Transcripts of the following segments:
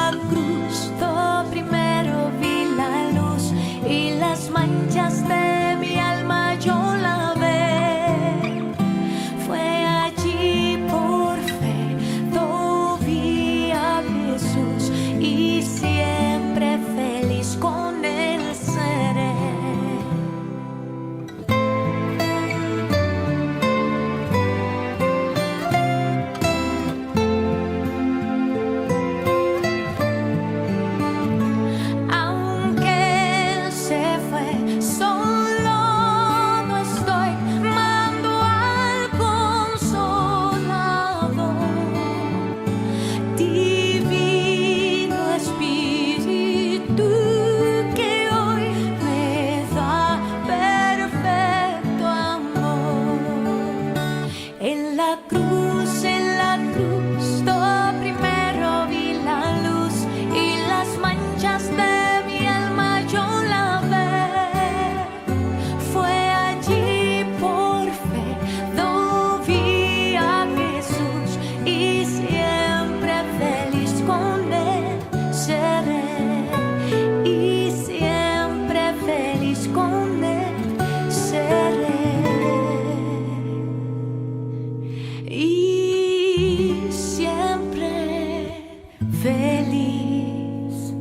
la cruz lo primero vi la luz y las manchas de mi alma yo lavé. Fue allí por fe lo vi a Jesús y siempre feliz con él seré. En la cruz, lo primero vi la luz y las manchas de mi alma yo lavé. Fue allí por fe lo vi a Jesús y siempre feliz con él seré. Y siempre feliz con él seré. Y siempre feliz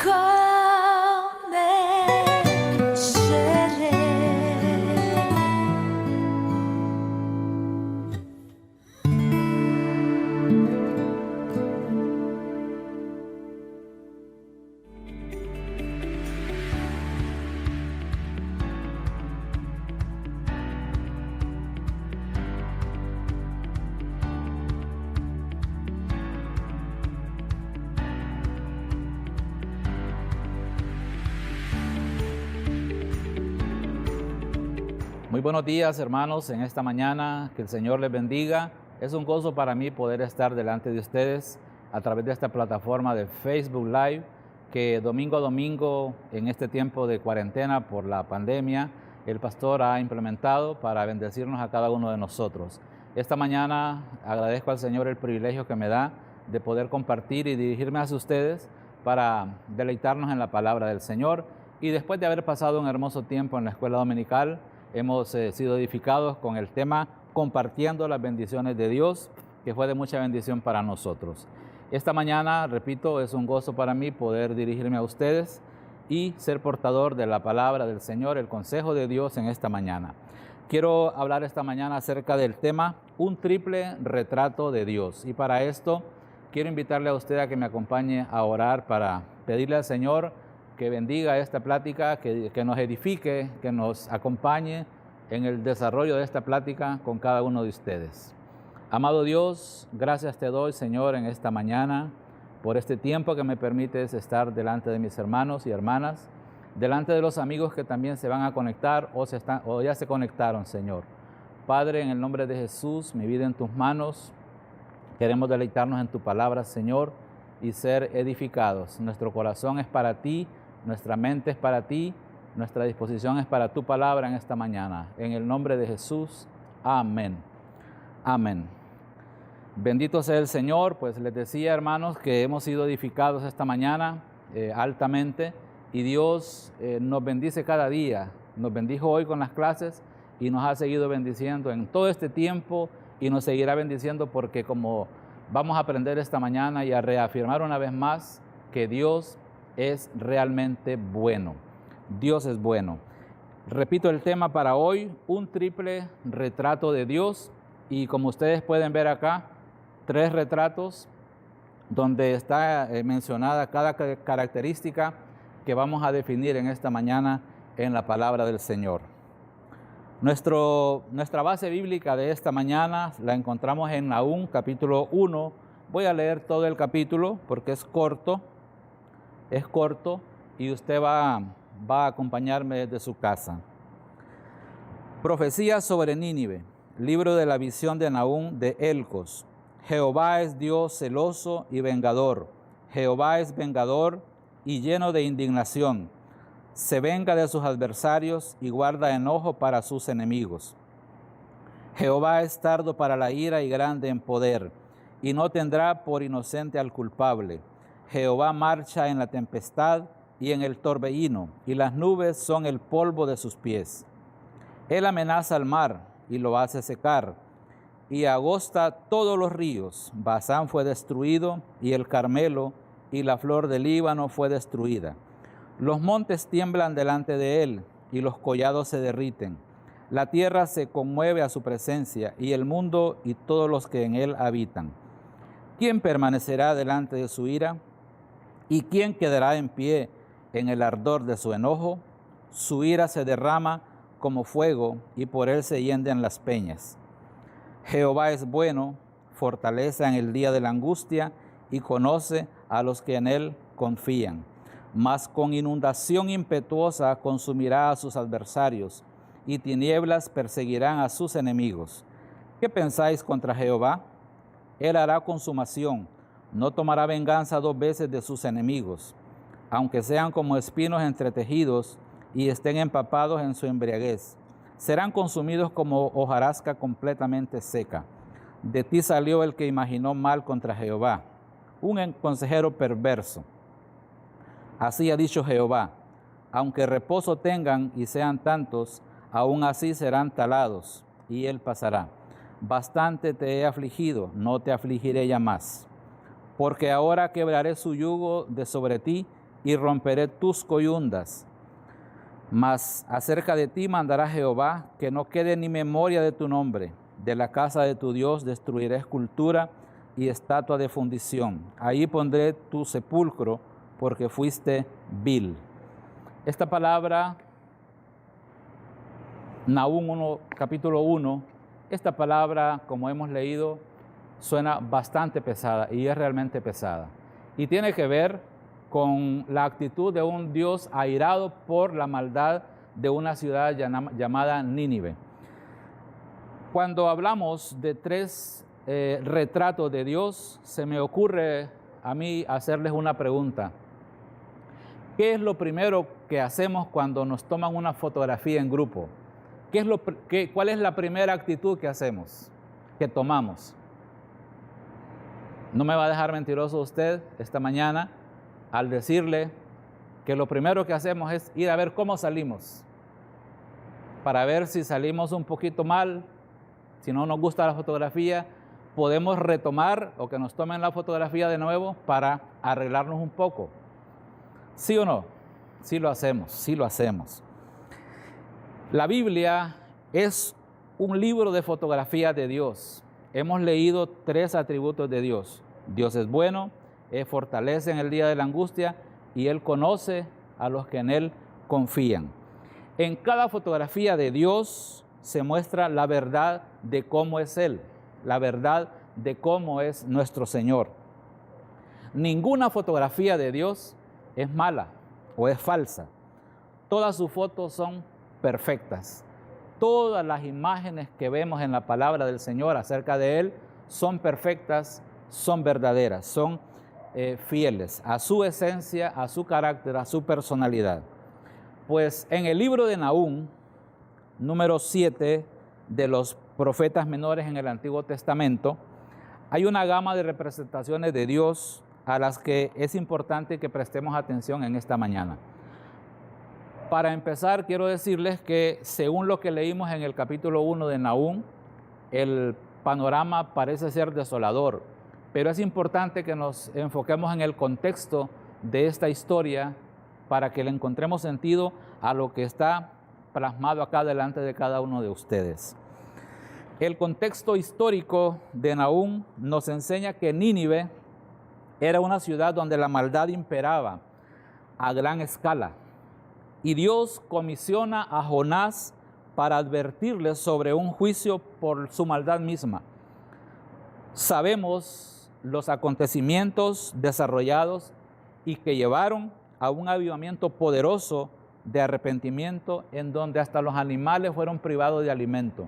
con él seré. Muy buenos días, hermanos, en esta mañana, que el Señor les bendiga. Es un gozo para mí poder estar delante de ustedes a través de esta plataforma de Facebook Live, que domingo a domingo, en este tiempo de cuarentena por la pandemia, el pastor ha implementado para bendecirnos a cada uno de nosotros. Esta mañana agradezco al Señor el privilegio que me da de poder compartir y dirigirme hacia ustedes para deleitarnos en la palabra del Señor. Y después de haber pasado un hermoso tiempo en la escuela dominical, hemos sido edificados con el tema compartiendo las bendiciones de Dios, que fue de mucha bendición para nosotros. Esta mañana, repito, es un gozo para mí poder dirigirme a ustedes y ser portador de la palabra del Señor, el consejo de Dios en esta mañana. Quiero hablar esta mañana acerca del tema un triple retrato de Dios. Y para esto quiero invitarle a usted a que me acompañe a orar para pedirle al Señor que bendiga esta plática, que nos edifique, que nos acompañe en el desarrollo de esta plática con cada uno de ustedes. Amado Dios, gracias te doy, Señor, en esta mañana, por este tiempo que me permites estar delante de mis hermanos y hermanas, delante de los amigos que también se van a conectar o ya se conectaron, Señor. Padre, en el nombre de Jesús, mi vida en tus manos, queremos deleitarnos en tu palabra, Señor, y ser edificados. Nuestro corazón es para ti, nuestra mente es para ti, nuestra disposición es para tu palabra en esta mañana. En el nombre de Jesús, amén. Amén. Bendito sea el Señor. Pues les decía, hermanos, que hemos sido edificados esta mañana altamente y Dios nos bendice cada día. Nos bendijo hoy con las clases y nos ha seguido bendiciendo en todo este tiempo y nos seguirá bendiciendo porque como vamos a aprender esta mañana y a reafirmar una vez más que Dios es realmente bueno. Dios es bueno. Repito el tema para hoy, un triple retrato de Dios. Y como ustedes pueden ver acá, 3 retratos donde está mencionada cada característica que vamos a definir en esta mañana en la palabra del Señor. Nuestra base bíblica de esta mañana la encontramos en Nahum, capítulo 1. Voy a leer todo el capítulo porque es corto y usted va a acompañarme desde su casa. Profecía sobre Nínive, libro de la visión de Nahum de Elcos. Jehová es Dios celoso y vengador. Jehová es vengador y lleno de indignación. Se venga de sus adversarios y guarda enojo para sus enemigos. Jehová es tardo para la ira y grande en poder, y no tendrá por inocente al culpable. Jehová marcha en la tempestad y en el torbellino, y las nubes son el polvo de sus pies. Él amenaza al mar y lo hace secar, y agosta todos los ríos. Basán fue destruido, y el Carmelo y la flor del Líbano fue destruida. Los montes tiemblan delante de él, y los collados se derriten. La tierra se conmueve a su presencia, y el mundo y todos los que en él habitan. ¿Quién permanecerá delante de su ira? ¿Y quién quedará en pie en el ardor de su enojo? Su ira se derrama como fuego, y por él se hienden las peñas. Jehová es bueno, fortaleza en el día de la angustia, y conoce a los que en él confían. Mas con inundación impetuosa consumirá a sus adversarios, y tinieblas perseguirán a sus enemigos. ¿Qué pensáis contra Jehová? Él hará consumación, no tomará venganza 2 veces de sus enemigos, aunque sean como espinos entretejidos y estén empapados en su embriaguez. Serán consumidos como hojarasca completamente seca. De ti salió el que imaginó mal contra Jehová, un consejero perverso. Así ha dicho Jehová: aunque reposo tengan y sean tantos, aún así serán talados, y él pasará. Bastante te he afligido, no te afligiré ya más. Porque ahora quebraré su yugo de sobre ti y romperé tus coyundas. Mas acerca de ti mandará Jehová que no quede ni memoria de tu nombre. De la casa de tu Dios destruiré escultura y estatua de fundición. Ahí pondré tu sepulcro, porque fuiste vil. Esta palabra, Nahum 1, capítulo 1, esta palabra, como hemos leído, suena bastante pesada, y es realmente pesada. Y tiene que ver con la actitud de un Dios airado por la maldad de una ciudad llamada Nínive. Cuando hablamos de 3 retratos de Dios, se me ocurre a mí hacerles una pregunta. ¿Qué es lo primero que hacemos cuando nos toman una fotografía en grupo? ¿Cuál es la primera actitud que hacemos, que tomamos? No me va a dejar mentiroso usted esta mañana al decirle que lo primero que hacemos es ir a ver cómo salimos, para ver si salimos un poquito mal. Si no nos gusta la fotografía, podemos retomar o que nos tomen la fotografía de nuevo para arreglarnos un poco. ¿Sí o no? Sí lo hacemos, sí lo hacemos. La Biblia es un libro de fotografías de Dios. Hemos leído 3 atributos de Dios. Dios es bueno, Él fortalece en el día de la angustia, y Él conoce a los que en Él confían. En cada fotografía de Dios se muestra la verdad de cómo es Él, la verdad de cómo es nuestro Señor. Ninguna fotografía de Dios es mala o es falsa. Todas sus fotos son perfectas. Todas las imágenes que vemos en la palabra del Señor acerca de Él son perfectas, son verdaderas, son fieles a su esencia, a su carácter, a su personalidad. Pues en el libro de Nahum, número 7 de los profetas menores en el Antiguo Testamento, hay una gama de representaciones de Dios a las que es importante que prestemos atención en esta mañana. Para empezar, quiero decirles que según lo que leímos en el capítulo 1 de Nahum, el panorama parece ser desolador, pero es importante que nos enfoquemos en el contexto de esta historia para que le encontremos sentido a lo que está plasmado acá delante de cada uno de ustedes. El contexto histórico de Nahum nos enseña que Nínive era una ciudad donde la maldad imperaba a gran escala. Y Dios comisiona a Jonás para advertirles sobre un juicio por su maldad misma. Sabemos los acontecimientos desarrollados y que llevaron a un avivamiento poderoso de arrepentimiento, en donde hasta los animales fueron privados de alimento.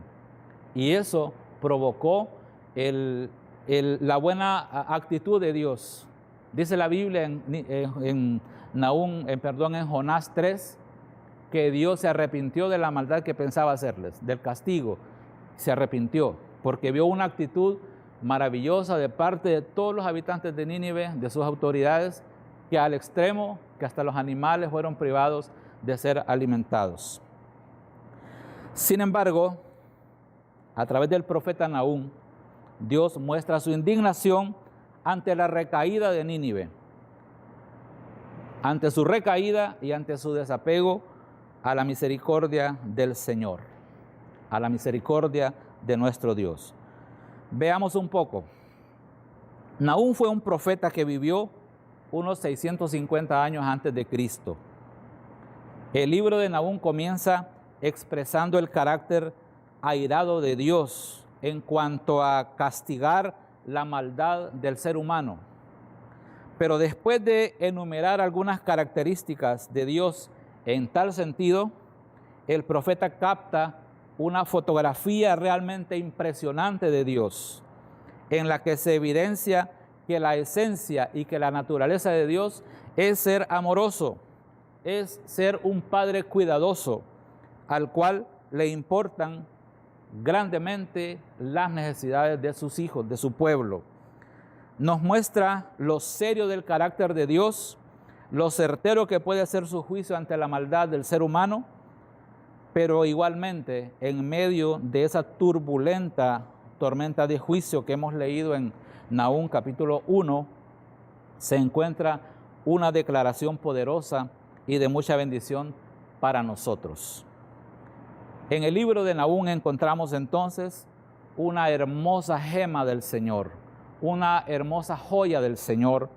Y eso provocó la buena actitud de Dios. Dice la Biblia en Jonás 3, que Dios se arrepintió de la maldad que pensaba hacerles, del castigo. Se arrepintió porque vio una actitud maravillosa de parte de todos los habitantes de Nínive, de sus autoridades, que al extremo que hasta los animales fueron privados de ser alimentados. Sin embargo, a través del profeta Nahum, Dios muestra su indignación ante la recaída de Nínive, ante su recaída y ante su desapego a la misericordia del Señor, a la misericordia de nuestro Dios. Veamos un poco. Nahum fue un profeta que vivió unos 650 años antes de Cristo. El libro de Nahum comienza expresando el carácter airado de Dios en cuanto a castigar la maldad del ser humano. Pero después de enumerar algunas características de Dios en tal sentido, el profeta capta una fotografía realmente impresionante de Dios, en la que se evidencia que la esencia y que la naturaleza de Dios es ser amoroso, es ser un padre cuidadoso, al cual le importan grandemente las necesidades de sus hijos, de su pueblo. Nos muestra lo serio del carácter de Dios, lo certero que puede ser su juicio ante la maldad del ser humano, pero igualmente en medio de esa turbulenta tormenta de juicio que hemos leído en Nahum capítulo 1, se encuentra una declaración poderosa y de mucha bendición para nosotros. En el libro de Nahum encontramos entonces una hermosa gema del Señor, una hermosa joya del Señor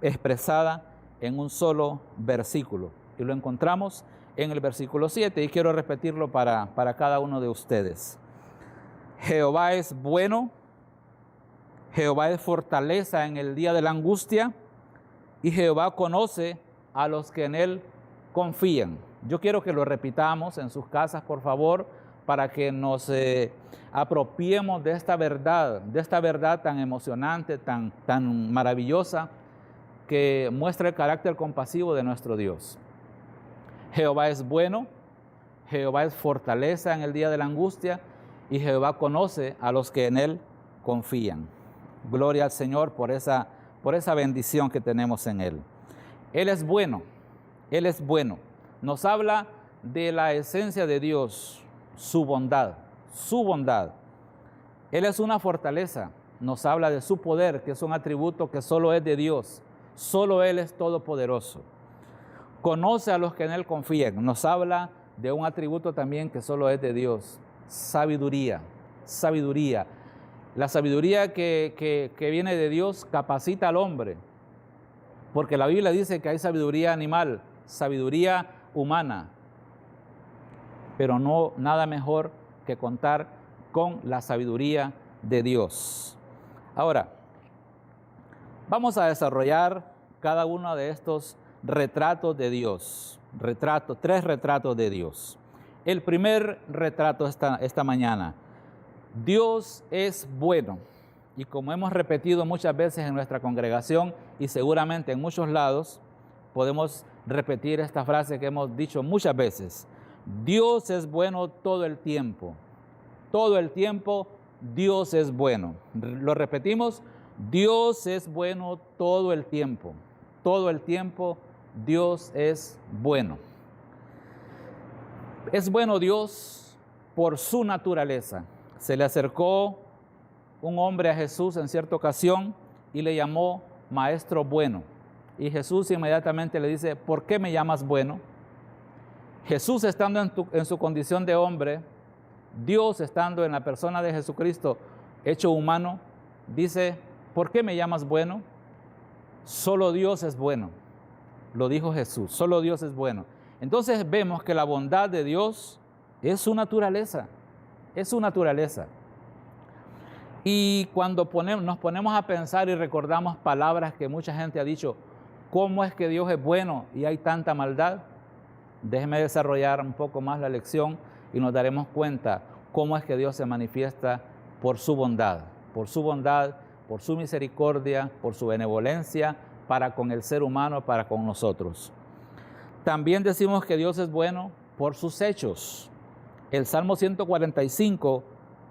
expresada en un solo versículo. Y lo encontramos en el versículo 7 y quiero repetirlo para cada uno de ustedes. Jehová es bueno, Jehová es fortaleza en el día de la angustia y Jehová conoce a los que en él confían. Yo quiero que lo repitamos en sus casas, por favor, para que nos apropiemos de esta verdad tan emocionante, tan maravillosa, que muestra el carácter compasivo de nuestro Dios. Jehová es bueno, Jehová es fortaleza en el día de la angustia y Jehová conoce a los que en él confían. Gloria al Señor por esa bendición que tenemos en él. Él es bueno, Él es bueno. Nos habla de la esencia de Dios, su bondad, su bondad. Él es una fortaleza, nos habla de su poder, que es un atributo que solo es de Dios, solo Él es todopoderoso. Conoce a los que en Él confían, nos habla de un atributo también que solo es de Dios, sabiduría, sabiduría. La sabiduría que viene de Dios capacita al hombre, porque la Biblia dice que hay sabiduría animal, sabiduría humana, pero no nada mejor que contar con la sabiduría de Dios. Ahora, vamos a desarrollar cada uno de estos retratos de Dios, tres retratos de Dios. El primer retrato esta mañana, Dios es bueno, y como hemos repetido muchas veces en nuestra congregación y seguramente en muchos lados, podemos repetir esta frase que hemos dicho muchas veces. Dios es bueno todo el tiempo. Todo el tiempo Dios es bueno. Lo repetimos, Dios es bueno todo el tiempo. Todo el tiempo Dios es bueno. Es bueno Dios por su naturaleza. Se le acercó un hombre a Jesús en cierta ocasión y le llamó Maestro bueno. Y Jesús inmediatamente le dice, ¿por qué me llamas bueno? Jesús estando en su condición de hombre, Dios estando en la persona de Jesucristo, hecho humano, dice, ¿por qué me llamas bueno? Solo Dios es bueno. Lo dijo Jesús, solo Dios es bueno. Entonces vemos que la bondad de Dios es su naturaleza, es su naturaleza. Y cuando nos ponemos a pensar y recordamos palabras que mucha gente ha dicho, ¿cómo es que Dios es bueno y hay tanta maldad? Déjeme desarrollar un poco más la lección y nos daremos cuenta cómo es que Dios se manifiesta por su bondad, por su misericordia, por su benevolencia para con el ser humano, para con nosotros. También decimos que Dios es bueno por sus hechos. El Salmo 145,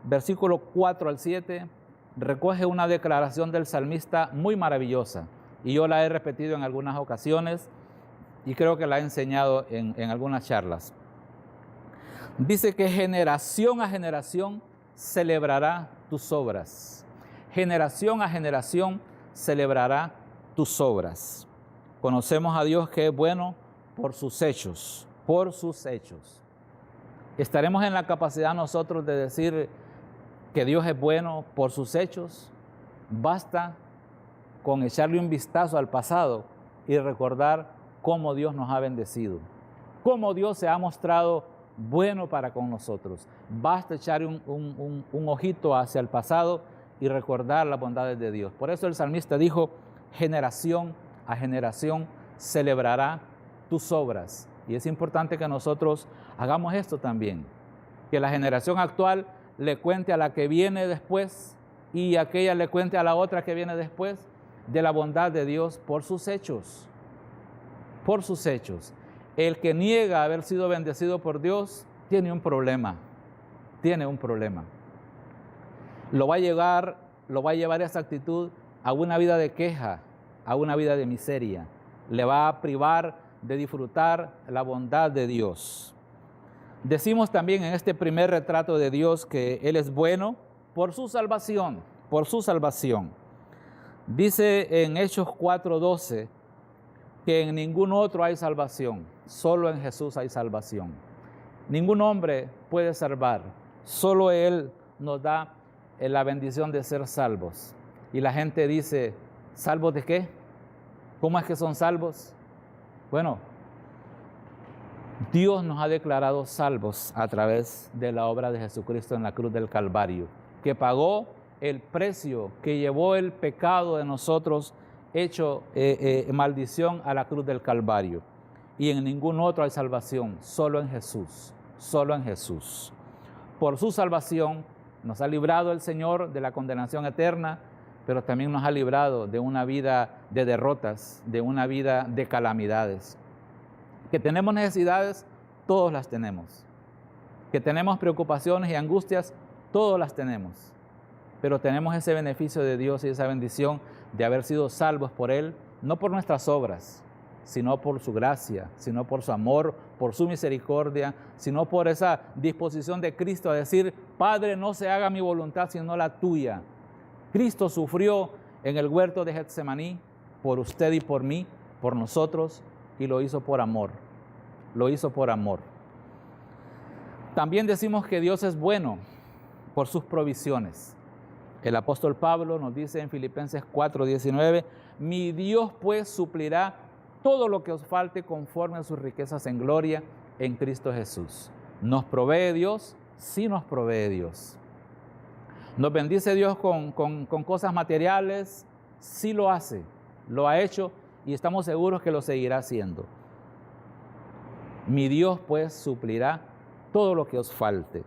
versículo 4 al 7, recoge una declaración del salmista muy maravillosa, y yo la he repetido en algunas ocasiones y creo que la he enseñado en algunas charlas. Dice que generación a generación celebrará tus obras. Generación a generación celebrará tus obras. Conocemos a Dios que es bueno por sus hechos, por sus hechos. ¿Estaremos en la capacidad nosotros de decir que Dios es bueno por sus hechos? Basta con echarle un vistazo al pasado y recordar cómo Dios nos ha bendecido, cómo Dios se ha mostrado bueno para con nosotros. Basta echar un ojito hacia el pasado y recordar las bondades de Dios. Por eso el salmista dijo, generación a generación celebrará tus obras. Y es importante que nosotros hagamos esto también, que la generación actual le cuente a la que viene después y aquella le cuente a la otra que viene después de la bondad de Dios por sus hechos. Por sus hechos. El que niega haber sido bendecido por Dios tiene un problema. Tiene un problema. Lo va a llevar esa actitud a una vida de queja, a una vida de miseria. Le va a privar de disfrutar la bondad de Dios. Decimos también en este primer retrato de Dios que Él es bueno por su salvación, por su salvación. Dice en Hechos 4:12 que en ningún otro hay salvación, solo en Jesús hay salvación. Ningún hombre puede salvar, solo Él nos da la bendición de ser salvos. Y la gente dice, ¿salvos de qué? ¿Cómo es que son salvos? Bueno, Dios nos ha declarado salvos a través de la obra de Jesucristo en la cruz del Calvario, que pagó el precio, que llevó el pecado de nosotros hecho maldición a la cruz del Calvario. Y en ningún otro hay salvación, solo en Jesús, solo en Jesús. Por su salvación nos ha librado el Señor de la condenación eterna, pero también nos ha librado de una vida de derrotas, de una vida de calamidades. Que tenemos necesidades, todos las tenemos. Que tenemos preocupaciones y angustias, todos las tenemos. Pero tenemos ese beneficio de Dios y esa bendición de haber sido salvos por Él, no por nuestras obras, sino por su gracia, sino por su amor, por su misericordia, sino por esa disposición de Cristo a decir, Padre, no se haga mi voluntad sino la tuya. Cristo sufrió en el huerto de Getsemaní por usted y por mí, por nosotros, y lo hizo por amor. Lo hizo por amor. También decimos que Dios es bueno por sus provisiones. El apóstol Pablo nos dice en Filipenses 4:19, mi Dios pues suplirá todo lo que os falte conforme a sus riquezas en gloria en Cristo Jesús. ¿Nos provee Dios? Sí nos provee Dios. ¿Nos bendice Dios con cosas materiales? Sí lo hace, lo ha hecho y estamos seguros que lo seguirá haciendo. Mi Dios pues suplirá todo lo que os falte.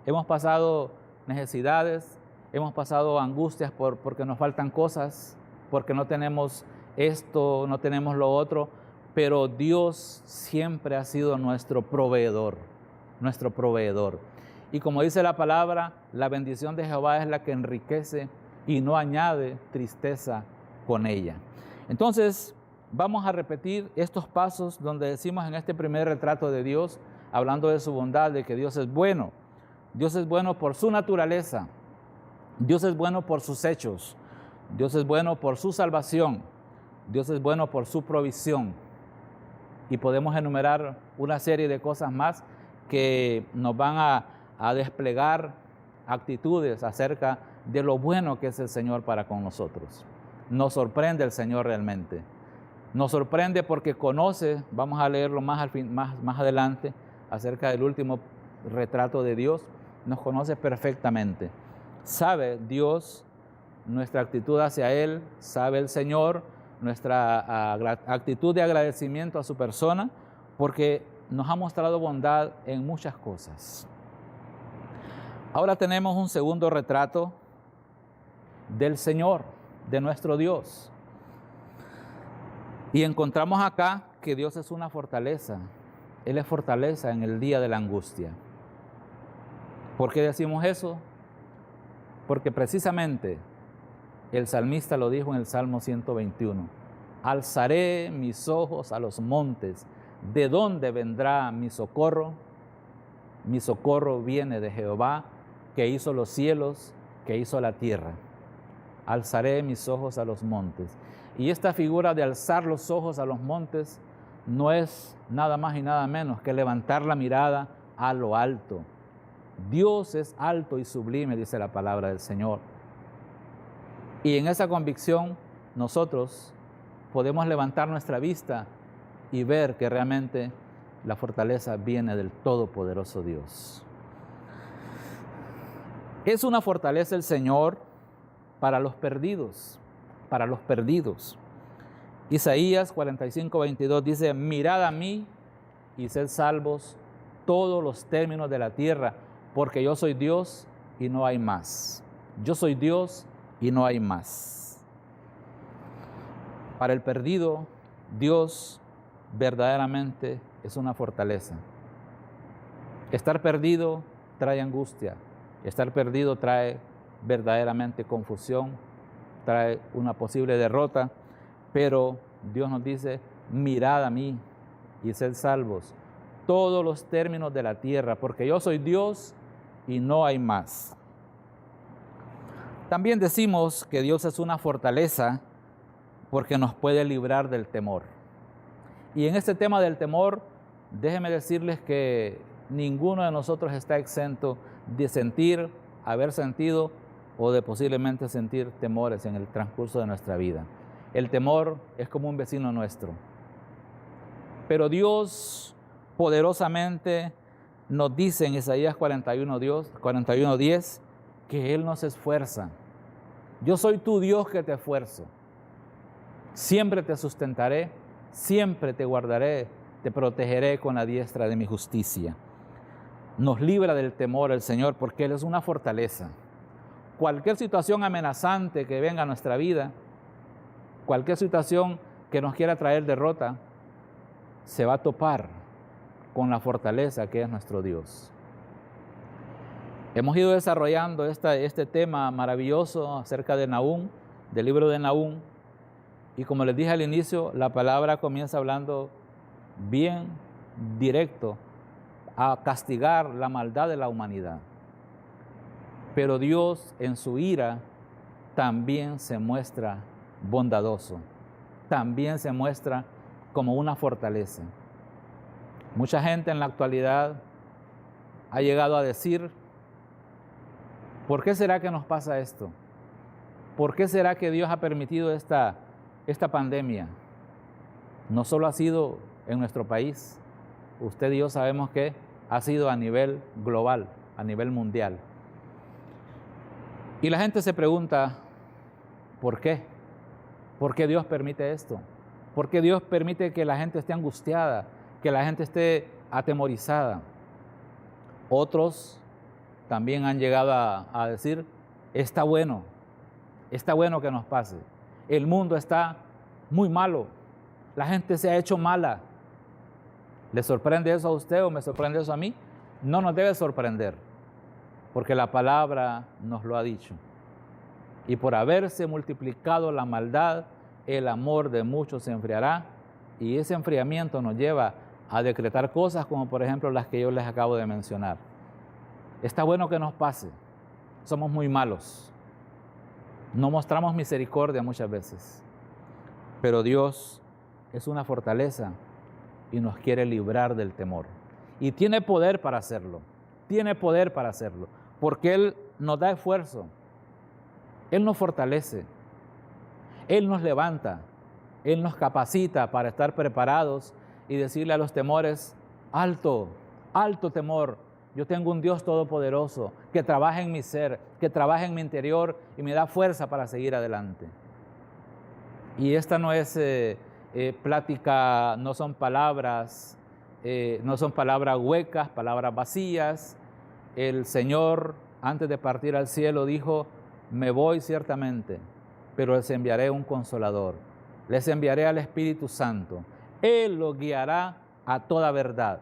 Hemos pasado necesidades, hemos pasado angustias porque nos faltan cosas, porque no tenemos esto, no tenemos lo otro, pero Dios siempre ha sido nuestro proveedor, nuestro proveedor. Y como dice la palabra, la bendición de Jehová es la que enriquece y no añade tristeza con ella. Entonces, vamos a repetir estos pasos donde decimos en este primer retrato de Dios, hablando de su bondad, de que Dios es bueno. Dios es bueno por su naturaleza. Dios es bueno por sus hechos. Dios es bueno por su salvación. Dios es bueno por su provisión. Y podemos enumerar una serie de cosas más que nos van a desplegar actitudes acerca de lo bueno que es el Señor para con nosotros. Nos sorprende el Señor realmente. Nos sorprende porque conoce, vamos a leerlo más adelante, acerca del último retrato de Dios, nos conoce perfectamente. Sabe Dios nuestra actitud hacia Él, sabe el Señor nuestra actitud de agradecimiento a su persona, porque nos ha mostrado bondad en muchas cosas. Ahora tenemos un segundo retrato del Señor, de nuestro Dios. Y encontramos acá que Dios es una fortaleza. Él es fortaleza en el día de la angustia. ¿Por qué decimos eso? porque precisamente el salmista lo dijo en el Salmo 121. Alzaré mis ojos a los montes. ¿De dónde vendrá mi socorro? Mi socorro viene de Jehová, que hizo los cielos, que hizo la tierra. Alzaré mis ojos a los montes. Y esta figura de alzar los ojos a los montes no es nada más y nada menos que levantar la mirada a lo alto. Dios es alto y sublime, dice la palabra del Señor. Y en esa convicción nosotros podemos levantar nuestra vista y ver que realmente la fortaleza viene del Todopoderoso Dios. Es una fortaleza el Señor para los perdidos, para los perdidos. Isaías 45:22 dice: mirad a mí y sed salvos todos los términos de la tierra, porque yo soy Dios y no hay más. Yo soy Dios y no hay más. Para el perdido, Dios verdaderamente es una fortaleza. Estar perdido trae angustia. Estar perdido trae verdaderamente confusión, trae una posible derrota, pero Dios nos dice: mirad a mí y sed salvos todos los términos de la tierra, porque yo soy Dios y no hay más. También decimos que Dios es una fortaleza porque nos puede librar del temor. Y en este tema del temor, déjenme decirles que ninguno de nosotros está exento de sentir, haber sentido o de posiblemente sentir temores en el transcurso de nuestra vida. El temor es como un vecino nuestro. Pero Dios poderosamente nos dice en Isaías 41:10 que Él nos esfuerza. Yo soy tu Dios que te esfuerzo. Siempre te sustentaré, siempre te guardaré, te protegeré con la diestra de mi justicia. Nos libra del temor el Señor porque Él es una fortaleza. Cualquier situación amenazante que venga a nuestra vida, cualquier situación que nos quiera traer derrota, se va a topar con la fortaleza que es nuestro Dios. Hemos ido desarrollando este tema maravilloso acerca de Nahum, del libro de Nahum, y como les dije al inicio, la palabra comienza hablando bien directo a castigar la maldad de la humanidad. Pero Dios en su ira también se muestra bondadoso, también se muestra como una fortaleza. Mucha gente en la actualidad ha llegado a decir: ¿por qué será que nos pasa esto? ¿Por qué será que Dios ha permitido esta pandemia? No solo ha sido en nuestro país, usted y yo sabemos que ha sido a nivel global, a nivel mundial. Y la gente se pregunta: ¿por qué? ¿Por qué Dios permite esto? ¿Por qué Dios permite que la gente esté angustiada, que la gente esté atemorizada? Otros también han llegado a decir: está bueno que nos pase. El mundo está muy malo, la gente se ha hecho mala. ¿Le sorprende eso a usted o me sorprende eso a mí? No nos debe sorprender, porque la palabra nos lo ha dicho. Y por haberse multiplicado la maldad, el amor de muchos se enfriará, y ese enfriamiento nos lleva a decretar cosas como por ejemplo las que yo les acabo de mencionar. Está bueno que nos pase, somos muy malos, no mostramos misericordia muchas veces, pero Dios es una fortaleza y nos quiere librar del temor. Y tiene poder para hacerlo, porque Él nos da esfuerzo, Él nos fortalece, Él nos levanta, Él nos capacita para estar preparados y decirle a los temores: alto, alto temor, yo tengo un Dios todopoderoso que trabaja en mi ser, que trabaja en mi interior y me da fuerza para seguir adelante. Y esta no es plática, no son palabras huecas, palabras vacías. El Señor, antes de partir al cielo, dijo: me voy ciertamente, pero les enviaré un consolador, les enviaré al Espíritu Santo. Él los guiará a toda verdad.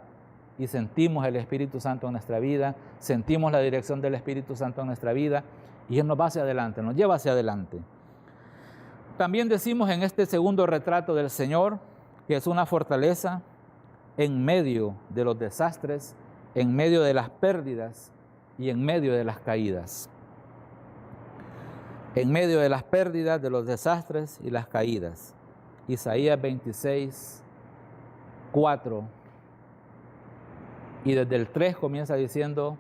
Y sentimos el Espíritu Santo en nuestra vida, sentimos la dirección del Espíritu Santo en nuestra vida, Y Él nos va hacia adelante, nos lleva hacia adelante. También decimos en este segundo retrato del Señor que es una fortaleza en medio de los desastres, en medio de las pérdidas y en medio de las caídas. En medio de las pérdidas, de los desastres y las caídas. Isaías 26, 4. Y desde el 3 comienza diciendo: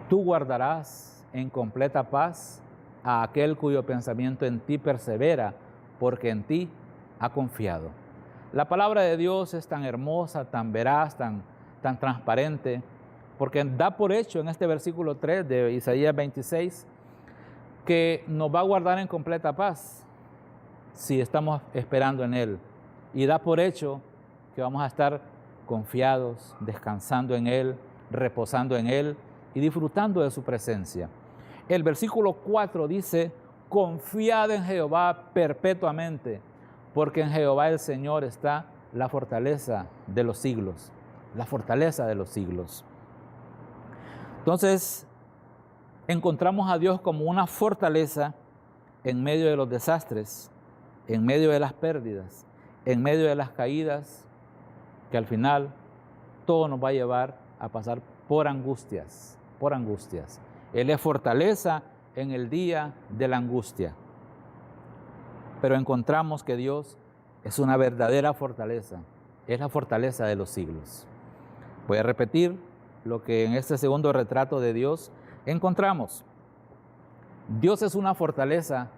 tú guardarás en completa paz a aquel cuyo pensamiento en ti persevera, porque en ti ha confiado. La palabra de Dios es tan hermosa, tan veraz, tan transparente, porque da por hecho en este versículo 3 de Isaías 26 que nos va a guardar en completa paz si estamos esperando en Él. Y da por hecho que vamos a estar confiados, descansando en Él, reposando en Él y disfrutando de su presencia. El versículo 4 dice: confiad en Jehová perpetuamente, porque en Jehová el Señor está la fortaleza de los siglos, la fortaleza de los siglos. Entonces, encontramos a Dios como una fortaleza en medio de los desastres, en medio de las pérdidas, en medio de las caídas, que al final todo nos va a llevar a pasar por angustias, por angustias. Él es fortaleza en el día de la angustia. Pero encontramos que Dios es una verdadera fortaleza, es la fortaleza de los siglos. Voy a repetir lo que en este segundo retrato de Dios encontramos. Dios es una fortaleza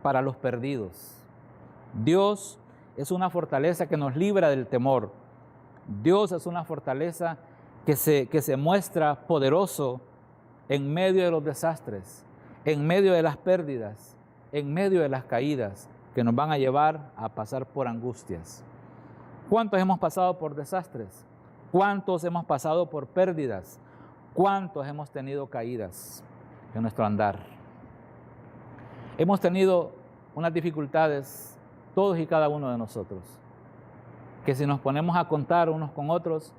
para los perdidos. Dios es una fortaleza que nos libra del temor. Dios es una fortaleza que se muestra poderoso en medio de los desastres, en medio de las pérdidas, en medio de las caídas que nos van a llevar a pasar por angustias. ¿Cuántos hemos pasado por desastres? ¿Cuántos hemos pasado por pérdidas? ¿Cuántos hemos tenido caídas en nuestro andar? Hemos tenido unas dificultades, todos y cada uno de nosotros, que si nos ponemos a contar unos con otros,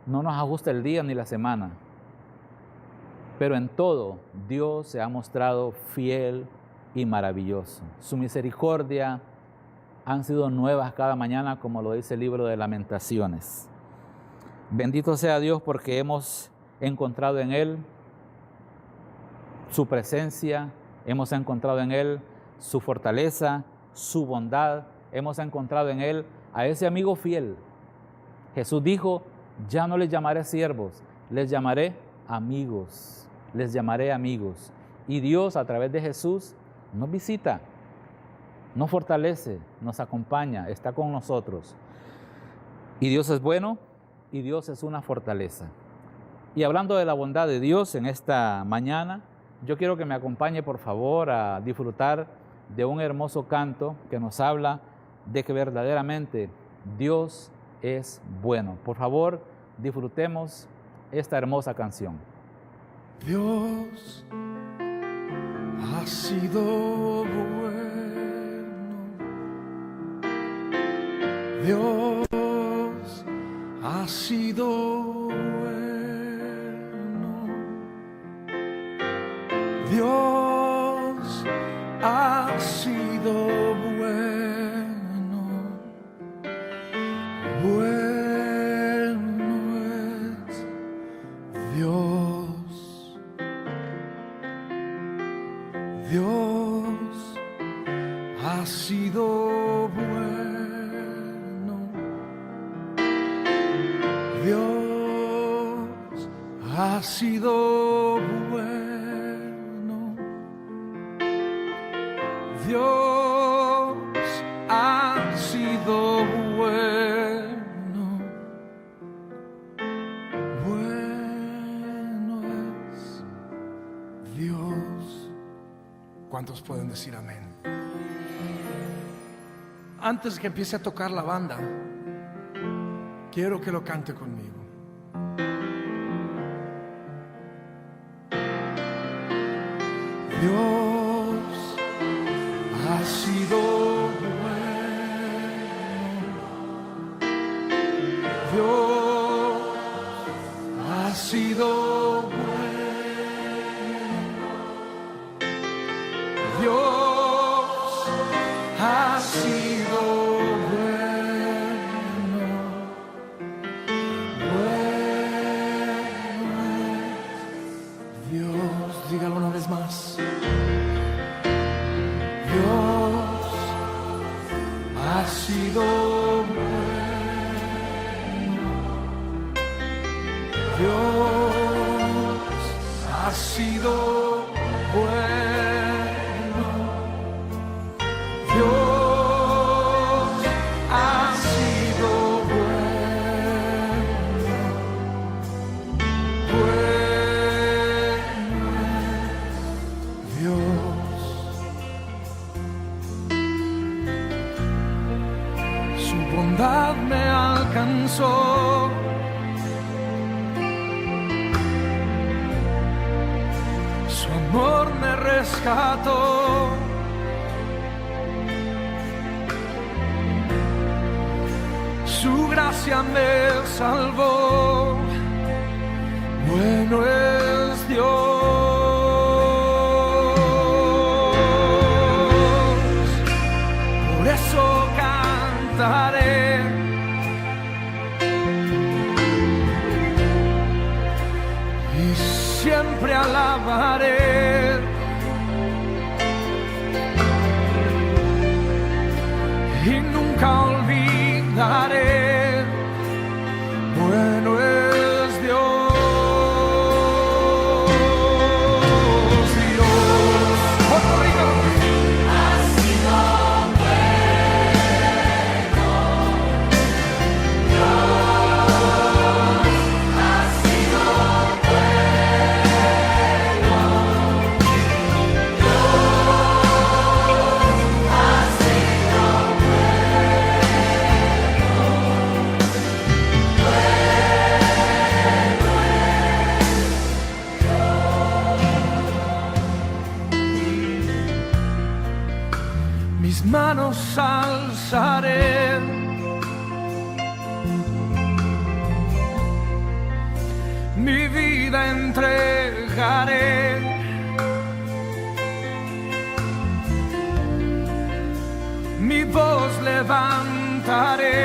no nos ajusta el día ni la semana. Pero en todo, Dios se ha mostrado fiel y maravilloso. Su misericordia han sido nuevas cada mañana, como lo dice el libro de Lamentaciones. Bendito sea Dios porque hemos encontrado en Él su presencia, hemos encontrado en Él su fortaleza, su bondad, hemos encontrado en Él a ese amigo fiel. Jesús dijo: ya no les llamaré siervos, les llamaré amigos, les llamaré amigos. Y Dios a través de Jesús nos visita, nos fortalece, nos acompaña, está con nosotros. Y Dios es bueno y Dios es una fortaleza. Y hablando de la bondad de Dios en esta mañana, yo quiero que me acompañe por favor a disfrutar de un hermoso canto que nos habla de que verdaderamente Dios es bueno. Por favor, disfrutemos esta hermosa canción. Dios ha sido bueno. Dios ha sido bueno. Dios ha sido bueno. Bueno es Dios. Dios ha sido bueno. Dios ha sido bueno. Dios ha sido bueno. Bueno es Dios. ¿Cuántos pueden decir amén? Antes que empiece a tocar la banda, quiero que lo cante conmigo. Dios ha sido bueno. Dios ha sido bueno. sido bueno, bueno es Dios. Dígalo una vez más. Dios ha sido bueno. Dios ha sido bueno. Dios ha sido bueno. Bueno es Dios. Su bondad me alcanzó. Su amor me rescató. Su gracia me salvó. Bueno es Dios. Por eso cantaré. Y siempre alabaré. Y nunca olvidaré. Bueno es Dios. Dios. Puerto Rico. Mis manos alzaré, mi vida entregaré, mi voz levantaré.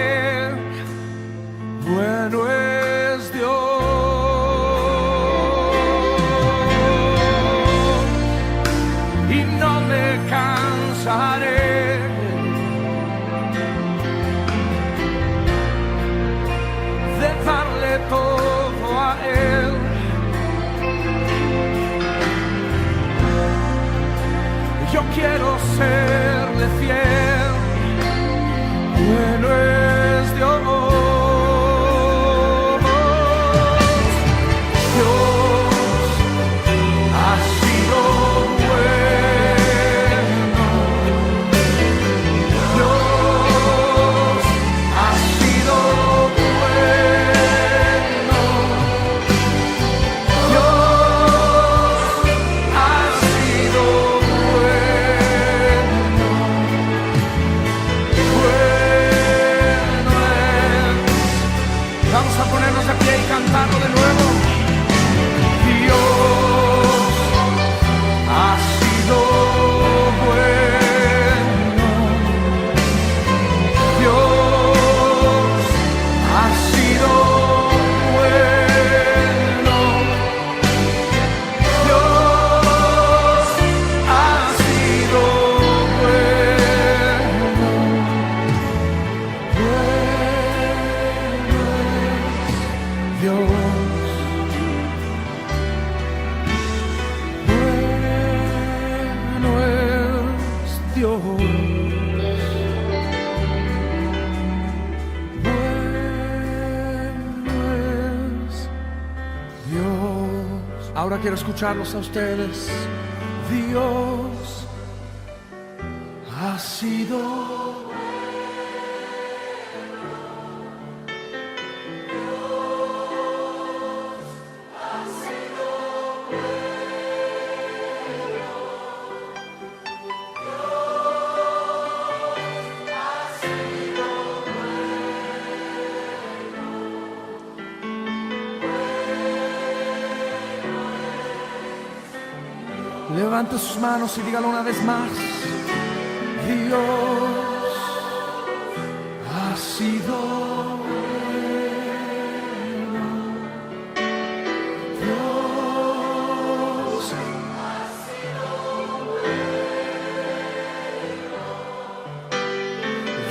Bueno es Dios. Y no me cansaré de darle todo a Él. Yo quiero serle fiel. Bueno es Dios. Dios ha sido bueno. Dios ha sido bueno. Dios ha sido bueno. Bueno es. Vamos a ponernos de pie y cantarlo de nuevo. Dios ha sido bueno. Dios ha sido bueno. Dios ha sido bueno. Bueno es Dios. Bueno es Dios. Bueno es Dios. Ahora quiero escucharlos a ustedes. Dios ha sido. Levante sus manos y dígalo una vez más. Dios sido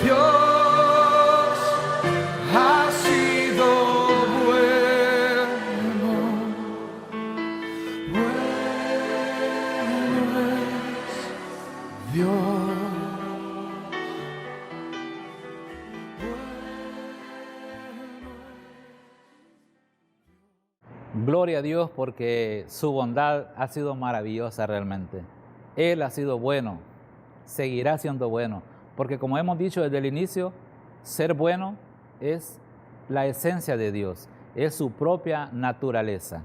Dios ha sido bueno, bueno es Dios. Gloria a Dios porque su bondad ha sido maravillosa realmente. Él ha sido bueno, seguirá siendo bueno, porque como hemos dicho desde el inicio, ser bueno es la esencia de Dios, es su propia naturaleza.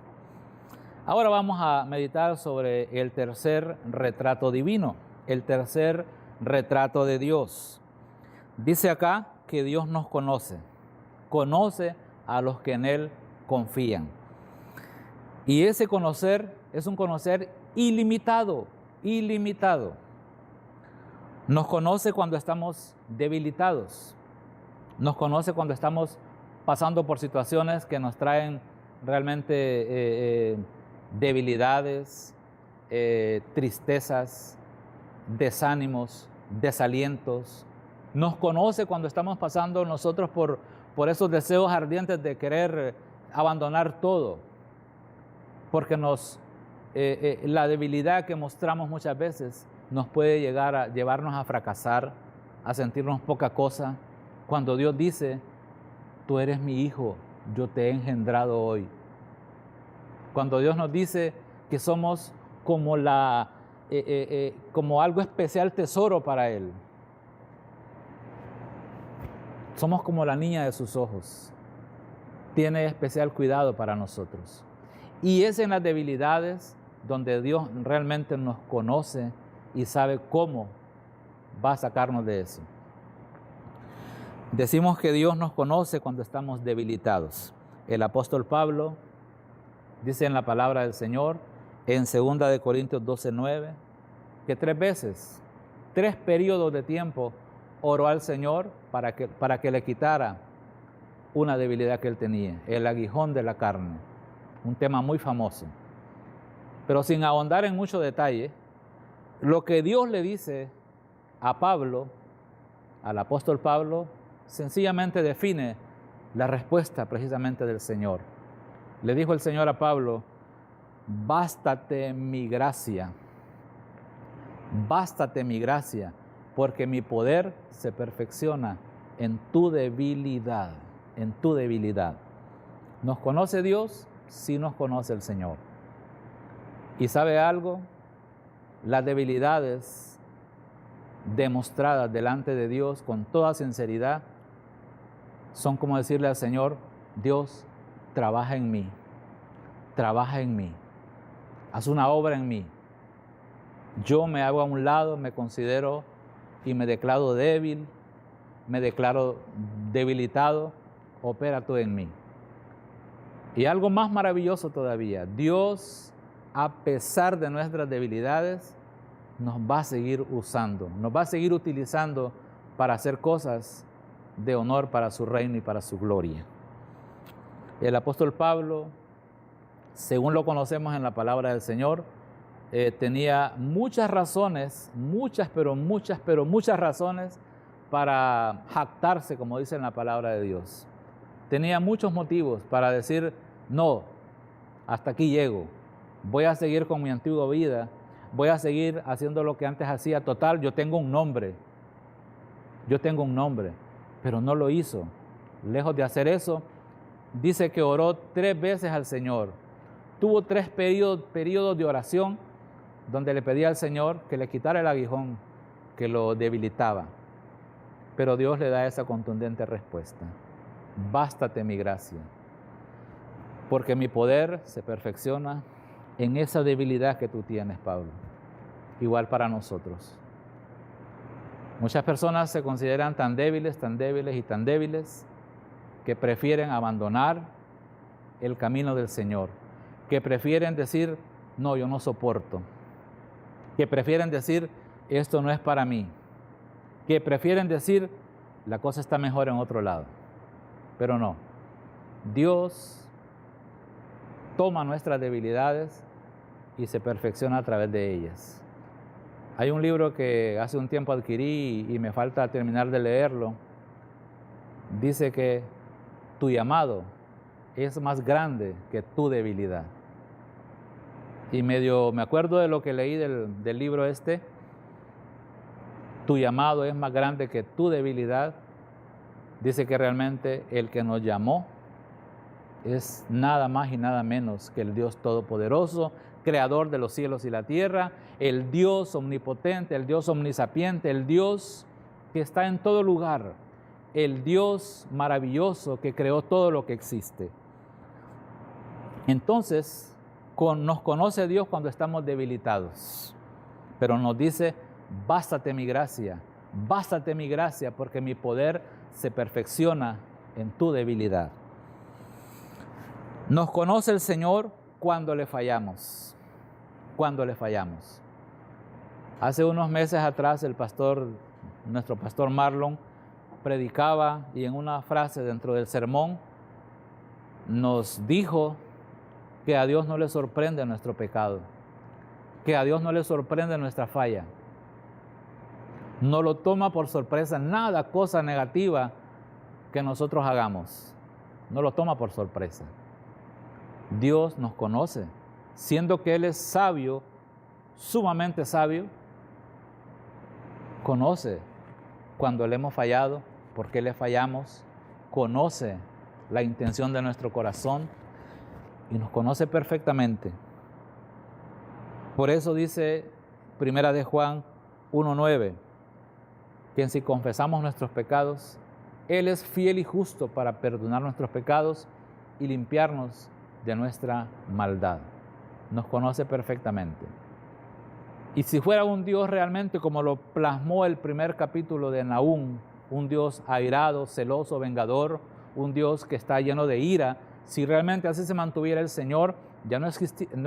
Ahora vamos a meditar sobre el tercer retrato divino, el tercer retrato de Dios. Dice acá que Dios nos conoce, conoce a los que en Él confían. Y ese conocer es un conocer ilimitado, ilimitado. Nos conoce cuando estamos debilitados. Nos conoce cuando estamos pasando por situaciones que nos traen realmente debilidades, tristezas, desánimos, desalientos. Nos conoce cuando estamos pasando nosotros por esos deseos ardientes de querer abandonar todo. Porque la debilidad que mostramos muchas veces nos puede llegar a llevarnos a fracasar, a sentirnos poca cosa, cuando Dios dice, tú eres mi hijo, yo te he engendrado hoy. Cuando Dios nos dice que somos como, como algo especial tesoro para Él. Somos como la niña de sus ojos. Tiene especial cuidado para nosotros. Y es en las debilidades donde Dios realmente nos conoce y sabe cómo va a sacarnos de eso. Decimos que Dios nos conoce cuando estamos debilitados. El apóstol Pablo dice en la palabra del Señor, en 2 de Corintios 12:9, que 3 veces, 3 periodos de tiempo, oró al Señor para que le quitara una debilidad que él tenía, el aguijón de la carne. Un tema muy famoso. Pero sin ahondar en mucho detalle, lo que Dios le dice a Pablo, al apóstol Pablo, sencillamente define la respuesta precisamente del Señor. Le dijo el Señor a Pablo, bástate mi gracia, porque mi poder se perfecciona en tu debilidad, en tu debilidad. ¿Nos conoce Dios? Sí nos conoce el Señor. ¿Y sabe algo? Las debilidades demostradas delante de Dios con toda sinceridad son como decirle al Señor, Dios, trabaja en mí, haz una obra en mí. Yo me hago a un lado, me considero y me declaro débil, me declaro debilitado, opera tú en mí. Y algo más maravilloso todavía, Dios, a pesar de nuestras debilidades, nos va a seguir usando, nos va a seguir utilizando para hacer cosas de honor para su reino y para su gloria. El apóstol Pablo, según lo conocemos en la palabra del Señor, tenía muchas razones, muchas razones para jactarse, como dice en la palabra de Dios. Tenía muchos motivos para decir, no, hasta aquí llego, voy a seguir con mi antigua vida, voy a seguir haciendo lo que antes hacía. Total, yo tengo un nombre, pero no lo hizo. Lejos de hacer eso, dice que oró 3 veces al Señor. Tuvo 3 periodos de oración donde le pedía al Señor que le quitara el aguijón que lo debilitaba. Pero Dios le da esa contundente respuesta. Bástate mi gracia, porque mi poder se perfecciona en esa debilidad que tú tienes, Pablo. Igual para nosotros. Muchas personas se consideran tan débiles que prefieren abandonar el camino del Señor, que prefieren decir, no, yo no soporto, que prefieren decir, esto no es para mí, que prefieren decir, la cosa está mejor en otro lado. Pero no. Dios toma nuestras debilidades y se perfecciona a través de ellas. Hay un libro que hace un tiempo adquirí y me falta terminar de leerlo. Dice que tu llamado es más grande que tu debilidad. Y me acuerdo de lo que leí del libro este. Tu llamado es más grande que tu debilidad. Dice que realmente el que nos llamó es nada más y nada menos que el Dios Todopoderoso, creador de los cielos y la tierra, el Dios omnipotente, el Dios omnisapiente, el Dios que está en todo lugar, el Dios maravilloso que creó todo lo que existe. Entonces, nos conoce Dios cuando estamos debilitados, pero nos dice, bástate mi gracia, porque mi poder se perfecciona en tu debilidad. Nos conoce el Señor cuando le fallamos. Hace unos meses atrás nuestro pastor Marlon, predicaba y en una frase dentro del sermón nos dijo que a Dios no le sorprende nuestro pecado, que a Dios no le sorprende nuestra falla. No lo toma por sorpresa nada, cosa negativa que nosotros hagamos. No lo toma por sorpresa. Dios nos conoce, siendo que Él es sabio, sumamente sabio, conoce cuando le hemos fallado, por qué le fallamos, conoce la intención de nuestro corazón y nos conoce perfectamente. Por eso dice Primera de Juan 1:9, que si confesamos nuestros pecados, Él es fiel y justo para perdonar nuestros pecados y limpiarnos de nuestra maldad. Nos conoce perfectamente. Y si fuera un Dios realmente como lo plasmó el primer capítulo de Nahum, un Dios airado, celoso, vengador, un Dios que está lleno de ira, si realmente así se mantuviera el Señor, ya no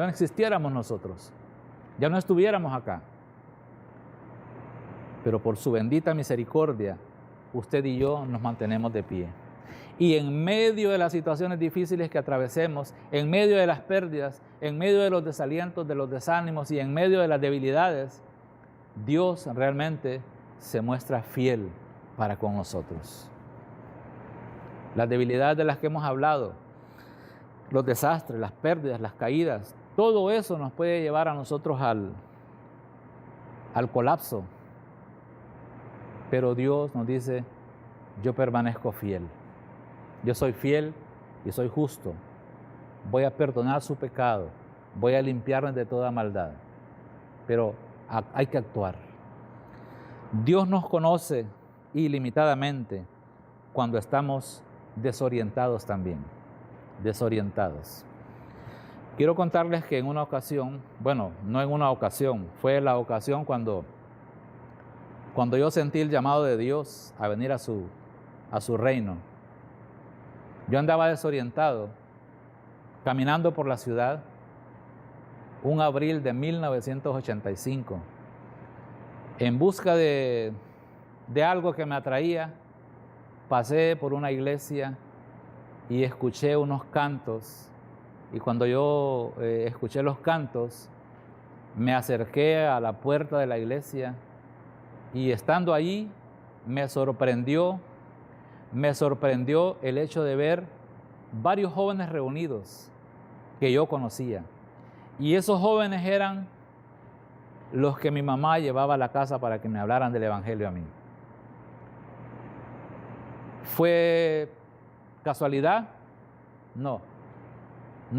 existiéramos nosotros, ya no estuviéramos acá. Pero por su bendita misericordia, usted y yo nos mantenemos de pie. Y en medio de las situaciones difíciles que atravesemos, en medio de las pérdidas, en medio de los desalientos, de los desánimos y en medio de las debilidades, Dios realmente se muestra fiel para con nosotros. Las debilidades de las que hemos hablado, los desastres, las pérdidas, las caídas, todo eso nos puede llevar a nosotros al colapso. Pero Dios nos dice, yo permanezco fiel. Yo soy fiel y soy justo. Voy a perdonar su pecado. Voy a limpiarme de toda maldad. Pero hay que actuar. Dios nos conoce ilimitadamente cuando estamos desorientados también. Desorientados. Quiero contarles que en una ocasión, bueno, no en una ocasión, fue la ocasión cuando yo sentí el llamado de Dios a venir a su reino. Yo andaba desorientado, caminando por la ciudad, un abril de 1985, en busca de algo que me atraía. Pasé por una iglesia y escuché unos cantos, y cuando yo escuché los cantos, me acerqué a la puerta de la iglesia, y estando allí me sorprendió el hecho de ver varios jóvenes reunidos que yo conocía. Y esos jóvenes eran los que mi mamá llevaba a la casa para que me hablaran del Evangelio a mí. ¿Fue casualidad? No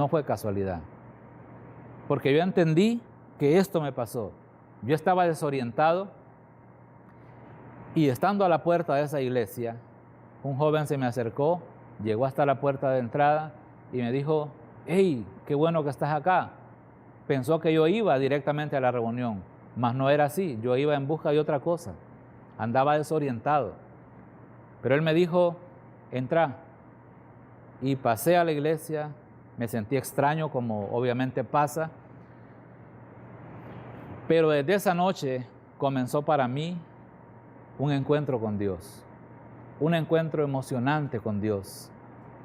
fue casualidad. Porque yo entendí que esto me pasó. Yo estaba desorientado y estando a la puerta de esa iglesia, un joven se me acercó, llegó hasta la puerta de entrada y me dijo, hey, qué bueno que estás acá. Pensó que yo iba directamente a la reunión, mas no era así, yo iba en busca de otra cosa, andaba desorientado. Pero él me dijo, entra. Y pasé a la iglesia, me sentí extraño como obviamente pasa, pero desde esa noche comenzó para mí un encuentro con Dios. un encuentro emocionante con Dios,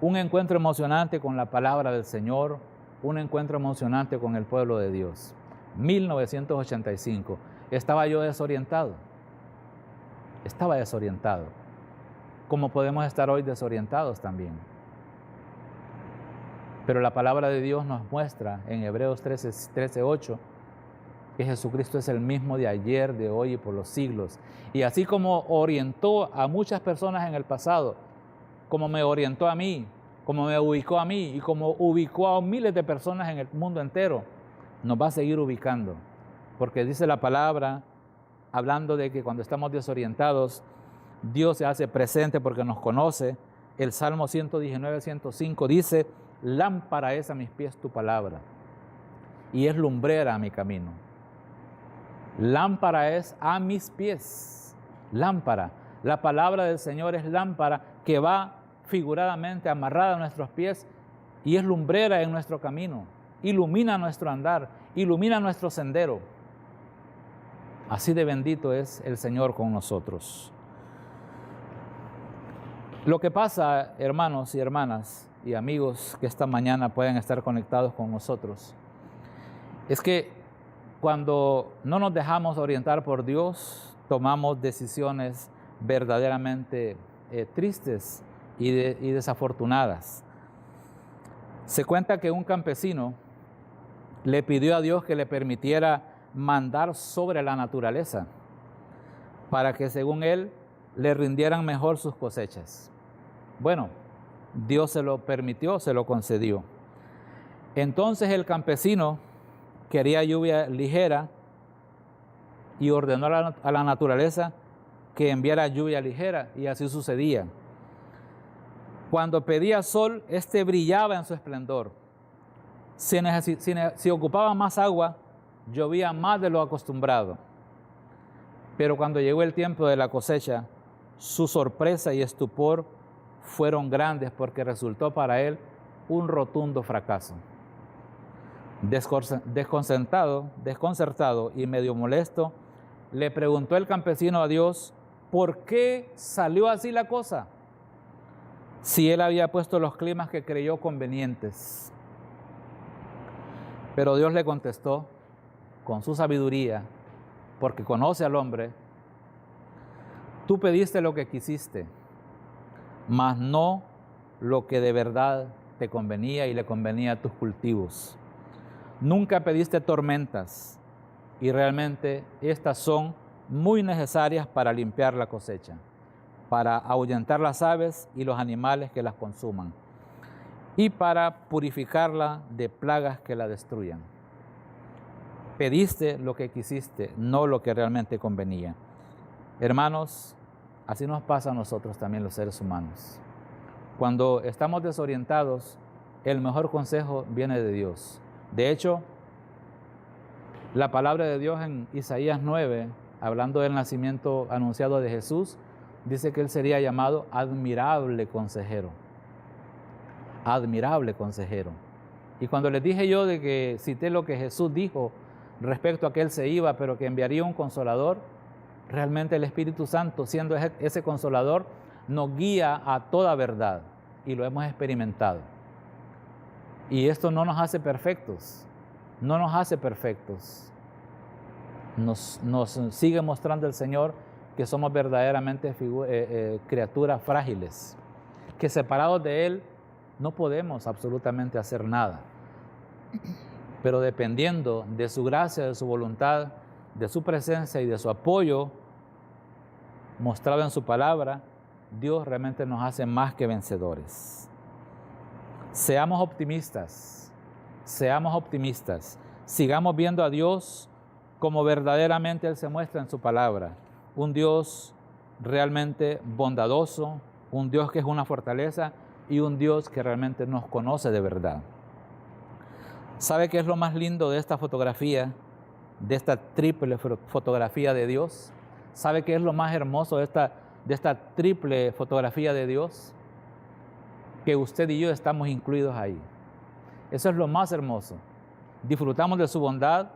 un encuentro emocionante con la palabra del Señor, un encuentro emocionante con el pueblo de Dios. 1985. Estaba yo desorientado. Estaba desorientado. Como podemos estar hoy desorientados también. Pero la palabra de Dios nos muestra en Hebreos 13:8 que Jesucristo es el mismo de ayer, de hoy y por los siglos. Y así como orientó a muchas personas en el pasado, como me orientó a mí, como me ubicó a mí y como ubicó a miles de personas en el mundo entero, nos va a seguir ubicando. Porque dice la palabra, hablando de que cuando estamos desorientados, Dios se hace presente porque nos conoce. El Salmo 119:105 dice: lámpara es a mis pies tu palabra y es lumbrera a mi camino. Lámpara es a mis pies. Lámpara. La palabra del Señor es lámpara que va figuradamente amarrada a nuestros pies y es lumbrera en nuestro camino. Ilumina nuestro andar, ilumina nuestro sendero. Así de bendito es el Señor con nosotros. Lo que pasa, hermanos y hermanas y amigos que esta mañana pueden estar conectados con nosotros, es que cuando no nos dejamos orientar por Dios, tomamos decisiones verdaderamente tristes y desafortunadas. Se cuenta que un campesino le pidió a Dios que le permitiera mandar sobre la naturaleza para que, según él, le rindieran mejor sus cosechas. Bueno, Dios se lo permitió, se lo concedió. Entonces el campesino quería lluvia ligera y ordenó a la naturaleza que enviara lluvia ligera, y así sucedía. Cuando pedía sol, este brillaba en su esplendor. Si ocupaba más agua, llovía más de lo acostumbrado. Pero cuando llegó el tiempo de la cosecha, su sorpresa y estupor fueron grandes porque resultó para él un rotundo fracaso. Desconcertado y medio molesto, le preguntó el campesino a Dios por qué salió así la cosa, si él había puesto los climas que creyó convenientes. Pero Dios le contestó con su sabiduría, porque conoce al hombre: tú pediste lo que quisiste, mas no lo que de verdad te convenía y le convenía a tus cultivos. Nunca pediste tormentas, y realmente estas son muy necesarias para limpiar la cosecha, para ahuyentar las aves y los animales que las consuman, y para purificarla de plagas que la destruyan. Pediste lo que quisiste, no lo que realmente convenía. Hermanos, así nos pasa a nosotros también, los seres humanos. Cuando estamos desorientados, el mejor consejo viene de Dios. De hecho, la palabra de Dios en Isaías 9, hablando del nacimiento anunciado de Jesús, dice que Él sería llamado admirable consejero. Admirable consejero. Y cuando les dije yo de que cité lo que Jesús dijo respecto a que Él se iba, pero que enviaría un consolador, realmente el Espíritu Santo, siendo ese consolador, nos guía a toda verdad, y lo hemos experimentado. Y esto no nos hace perfectos, no nos hace perfectos. Nos sigue mostrando el Señor que somos verdaderamente criaturas frágiles, que separados de Él no podemos absolutamente hacer nada. Pero dependiendo de su gracia, de su voluntad, de su presencia y de su apoyo mostrado en su palabra, Dios realmente nos hace más que vencedores. Seamos optimistas, sigamos viendo a Dios como verdaderamente Él se muestra en su palabra. Un Dios realmente bondadoso, un Dios que es una fortaleza y un Dios que realmente nos conoce de verdad. ¿Sabe qué es lo más lindo de esta fotografía, de esta triple fotografía de Dios? ¿Sabe qué es lo más hermoso de esta triple fotografía de Dios? Que usted y yo estamos incluidos ahí. Eso es lo más hermoso. Disfrutamos de su bondad,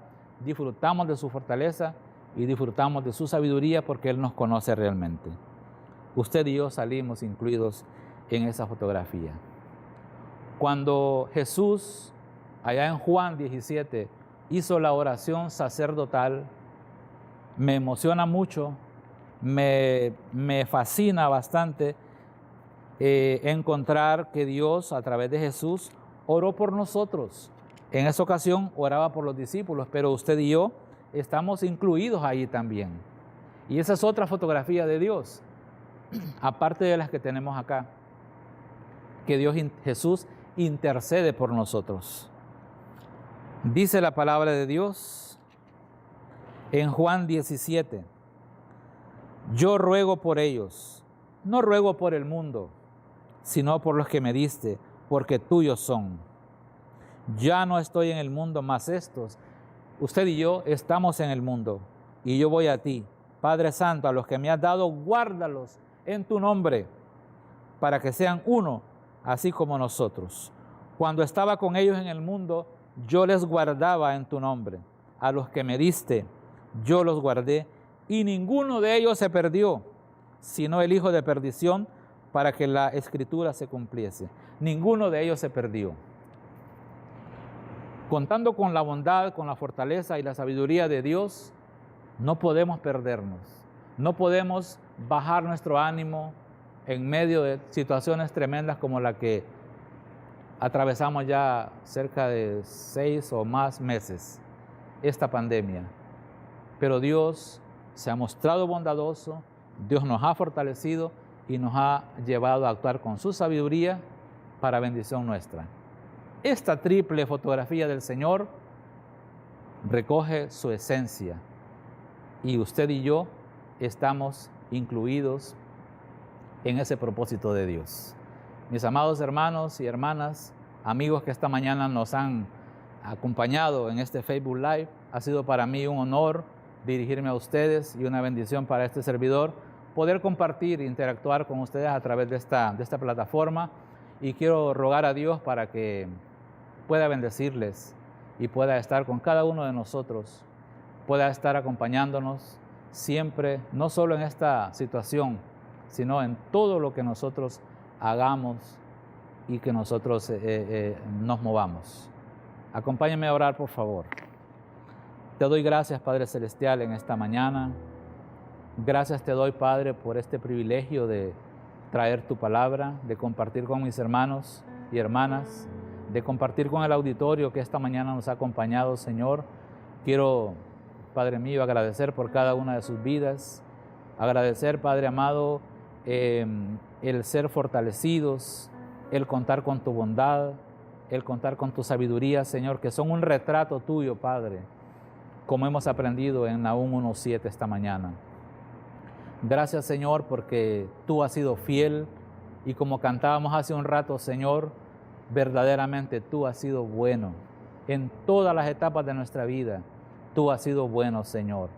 disfrutamos de su fortaleza y disfrutamos de su sabiduría porque Él nos conoce realmente. Usted y yo salimos incluidos en esa fotografía. Cuando Jesús, allá en Juan 17, hizo la oración sacerdotal, me emociona mucho, me fascina bastante encontrar que Dios, a través de Jesús, oró por nosotros. En esa ocasión oraba por los discípulos, pero usted y yo estamos incluidos ahí también. Y esa es otra fotografía de Dios, aparte de las que tenemos acá, que Jesús intercede por nosotros. Dice la palabra de Dios en Juan 17, yo ruego por ellos, no ruego por el mundo, sino por los que me diste, porque tuyos son. Ya no estoy en el mundo, mas estos, usted y yo estamos en el mundo, y yo voy a ti, Padre Santo, a los que me has dado, guárdalos en tu nombre, para que sean uno, así como nosotros. Cuando estaba con ellos en el mundo, yo les guardaba en tu nombre. A los que me diste, yo los guardé, y ninguno de ellos se perdió, sino el hijo de perdición, para que la escritura se cumpliese. Ninguno de ellos se perdió. Contando con la bondad, con la fortaleza y la sabiduría de Dios, no podemos perdernos. No podemos bajar nuestro ánimo en medio de situaciones tremendas como la que atravesamos ya cerca de 6 o más meses, esta pandemia. Pero Dios se ha mostrado bondadoso, Dios nos ha fortalecido y nos ha llevado a actuar con su sabiduría para bendición nuestra. Esta triple fotografía del Señor recoge su esencia y usted y yo estamos incluidos en ese propósito de Dios. Mis amados hermanos y hermanas, amigos que esta mañana nos han acompañado en este Facebook Live, ha sido para mí un honor dirigirme a ustedes y una bendición para este servidor poder compartir e interactuar con ustedes a través de esta plataforma, y quiero rogar a Dios para que pueda bendecirles y pueda estar con cada uno de nosotros, pueda estar acompañándonos siempre, no solo en esta situación, sino en todo lo que nosotros hagamos y que nosotros nos movamos. Acompáñenme a orar, por favor. Te doy gracias, Padre Celestial, en esta mañana. Gracias te doy, Padre, por este privilegio de traer tu palabra, de compartir con mis hermanos y hermanas, de compartir con el auditorio que esta mañana nos ha acompañado, Señor. Quiero, Padre mío, agradecer por cada una de sus vidas, agradecer, Padre amado, el ser fortalecidos, el contar con tu bondad, el contar con tu sabiduría, Señor, que son un retrato tuyo, Padre, como hemos aprendido en Nahum 1:7 esta mañana. Gracias, Señor, porque tú has sido fiel y como cantábamos hace un rato, Señor, verdaderamente tú has sido bueno. En todas las etapas de nuestra vida, tú has sido bueno, Señor.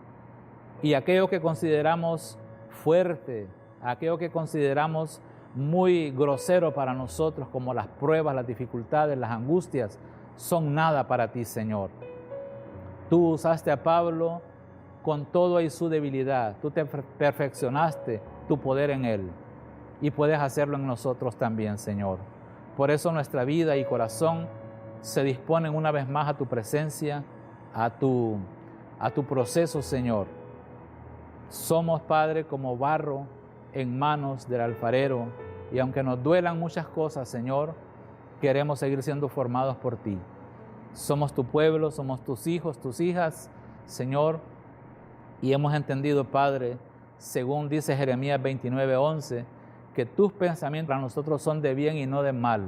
Y aquello que consideramos fuerte, aquello que consideramos muy grosero para nosotros, como las pruebas, las dificultades, las angustias, son nada para ti, Señor. Tú usaste a Pablo con todo y su debilidad. Tú te perfeccionaste tu poder en él y puedes hacerlo en nosotros también, Señor. Por eso nuestra vida y corazón se disponen una vez más a tu presencia, a tu proceso, Señor. Somos, Padre, como barro en manos del alfarero, y aunque nos duelan muchas cosas, Señor, queremos seguir siendo formados por ti. Somos tu pueblo, somos tus hijos, tus hijas, Señor, y hemos entendido, Padre, según dice Jeremías 29:11, que tus pensamientos para nosotros son de bien y no de mal.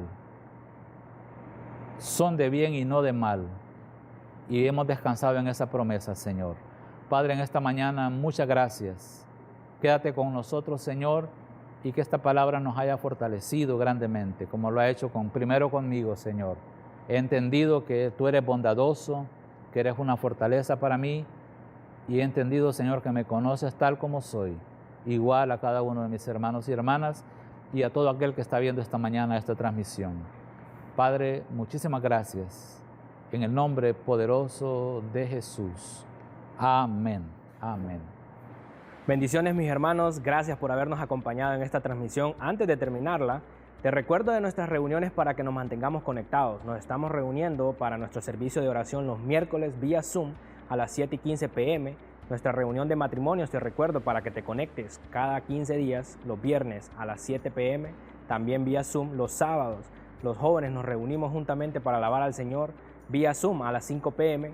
Son de bien y no de mal. Y hemos descansado en esa promesa, Señor. Padre, en esta mañana, muchas gracias. Quédate con nosotros, Señor, y que esta palabra nos haya fortalecido grandemente, como lo ha hecho primero conmigo, Señor. He entendido que tú eres bondadoso, que eres una fortaleza para mí, y he entendido, Señor, que me conoces tal como soy, igual a cada uno de mis hermanos y hermanas, y a todo aquel que está viendo esta mañana esta transmisión. Padre, muchísimas gracias, en el nombre poderoso de Jesús. Amén. Amén. Bendiciones mis hermanos, gracias por habernos acompañado en esta transmisión. Antes de terminarla, te recuerdo de nuestras reuniones para que nos mantengamos conectados. Nos estamos reuniendo para nuestro servicio de oración los miércoles vía Zoom a las 7:15 p.m. Nuestra reunión de matrimonios, te recuerdo para que te conectes cada 15 días, los viernes a las 7 p.m. También vía Zoom. Los sábados, los jóvenes nos reunimos juntamente para alabar al Señor vía Zoom a las 5 p.m.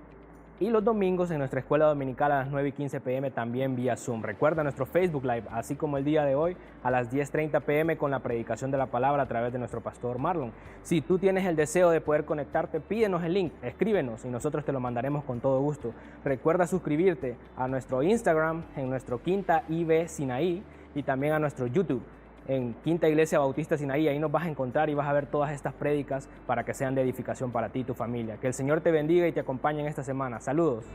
Y los domingos en nuestra escuela dominical a las 9:15 p.m. también vía Zoom. Recuerda nuestro Facebook Live, así como el día de hoy a las 10:30 p.m. con la predicación de la palabra a través de nuestro pastor Marlon. Si tú tienes el deseo de poder conectarte, pídenos el link, escríbenos y nosotros te lo mandaremos con todo gusto. Recuerda suscribirte a nuestro Instagram, en nuestro Quinta IB Sinaí y también a nuestro YouTube. En Quinta Iglesia Bautista Sinaí, ahí nos vas a encontrar y vas a ver todas estas prédicas para que sean de edificación para ti y tu familia. Que el Señor te bendiga y te acompañe en esta semana. Saludos.